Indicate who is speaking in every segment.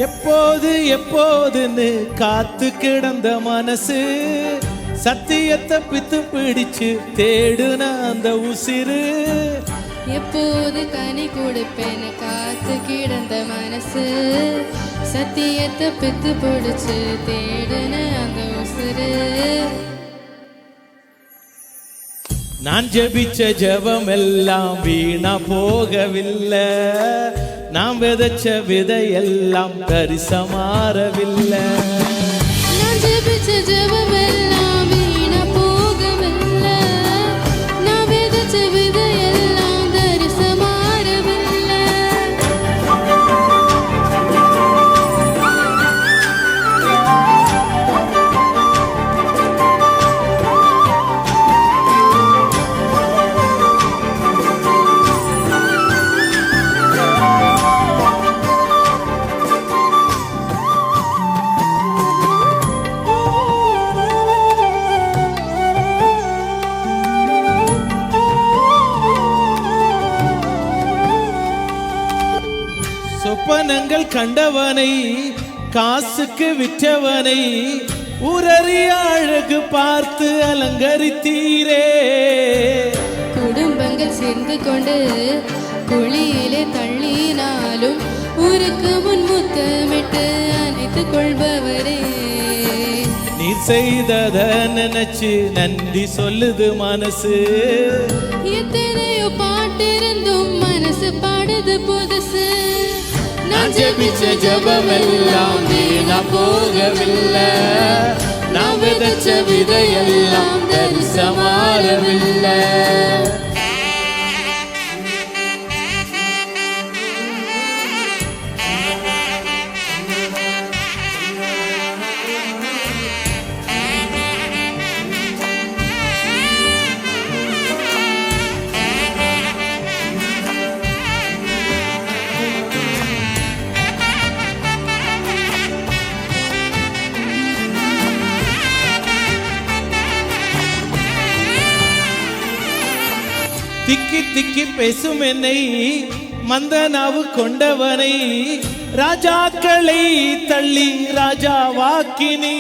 Speaker 1: எப்போது எப்போதுன்னு காத்து கிடந்த மனசு சத்தியத்தை பித்து பிடிச்சு தேடுன அந்த உசிறு.
Speaker 2: எப்போது கனி கொடுப்பேன்னு காத்து கிடந்த மனசு சத்தியத்தை பித்து பிடிச்சு தேடுன அந்த உசிறு.
Speaker 1: நான் ஜெபிச்ச ஜெபம் எல்லாம் வீணா போகவில்லை, நாம் விதைச்ச விதையெல்லாம் தரிசமாறவில்லை.
Speaker 2: நான் ஜெபிச்ச ஜெபம் எல்லாம் வீணா போகவில்லை, நான் விதைச்ச விதையெல்லாம் தரிசமாறவில்லை.
Speaker 1: சொப்பனங்கள் கண்டவனை காசுக்கு விற்றவனை ஊரறிய அழகு பார்த்து அலங்கரித்தீரே.
Speaker 2: குடும்பங்கள் சேர்ந்து கொண்டு குழியிலே தள்ளினாலும் ஊருக்கு முன் முத்தமிட்டு அணைத்துக் கொள்பவரே.
Speaker 1: நீ செய்தத நினைச்சு நன்றி சொல்லுது மனசு.
Speaker 2: எத்தனையோ பாட்டிருந்தும் மனசு பாடுது புதுசு.
Speaker 1: நான் ஜெபிச்ச ஜெபமெல்லாம் வீணா போகவில்லை, நான் விதைச்ச விதையெல்லாம் தரிசமாறவில்லை. திக்கி திக்கி பேசும் என்னை மந்த நாவு கொண்டவனை ராஜாக்களை தள்ளி ராஜாவாக்கினி.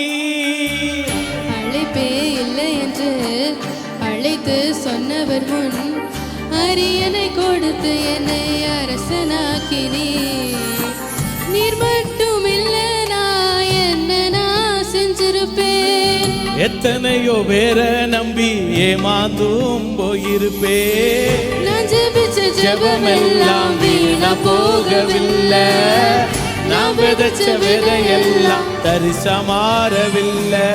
Speaker 2: அழைப்பே இல்லை என்று அழைத்து சொன்னவர் முன் அரியணை கொடுத்து என்னை அரசனாக்கினி. நீர் மட்டும் இல்லை நான் என்ன நான் செஞ்சிருப்பேன்.
Speaker 1: எத்தனையோ பேர நம்பி ஏமாந்தும் போயிருப்பே.
Speaker 2: நான் ஜெபிச்ச
Speaker 1: ஜெபமெல்லாம் வீணா போகவில்லை, நான் விதைச்ச விதையெல்லாம் தரிசமாறவில்லை.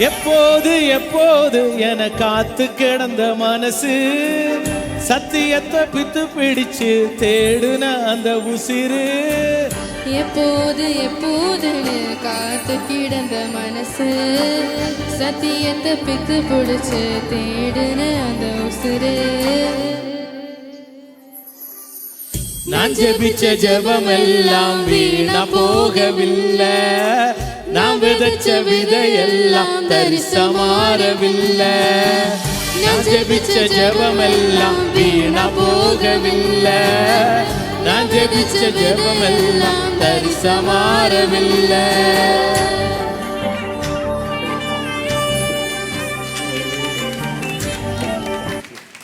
Speaker 1: எப்போது எப்போது என காத்து கிடந்த மனசு சத்தியத்தை பித்து பிடிச்சு தேடுன அந்த உசிறு.
Speaker 2: எப்போது எப்போதுன்னு காத்து கிடந்த மனசு சத்தியத்தை பித்து பிடிச்சு தேடுன அந்த உசுறு.
Speaker 1: நான் ஜெபிச்ச ஜெபமெல்லாம் வீணா போகவில்லை, நான் விதைச்ச விதையெல்லாம் தரிசமாறவில்லை. நான் ஜெபிச்ச ஜெபமெல்லாம் வீணா போகவில்லை, நான் ஜெபிச்ச ஜெபமெல்லாம் தரிசமாறவில்லை.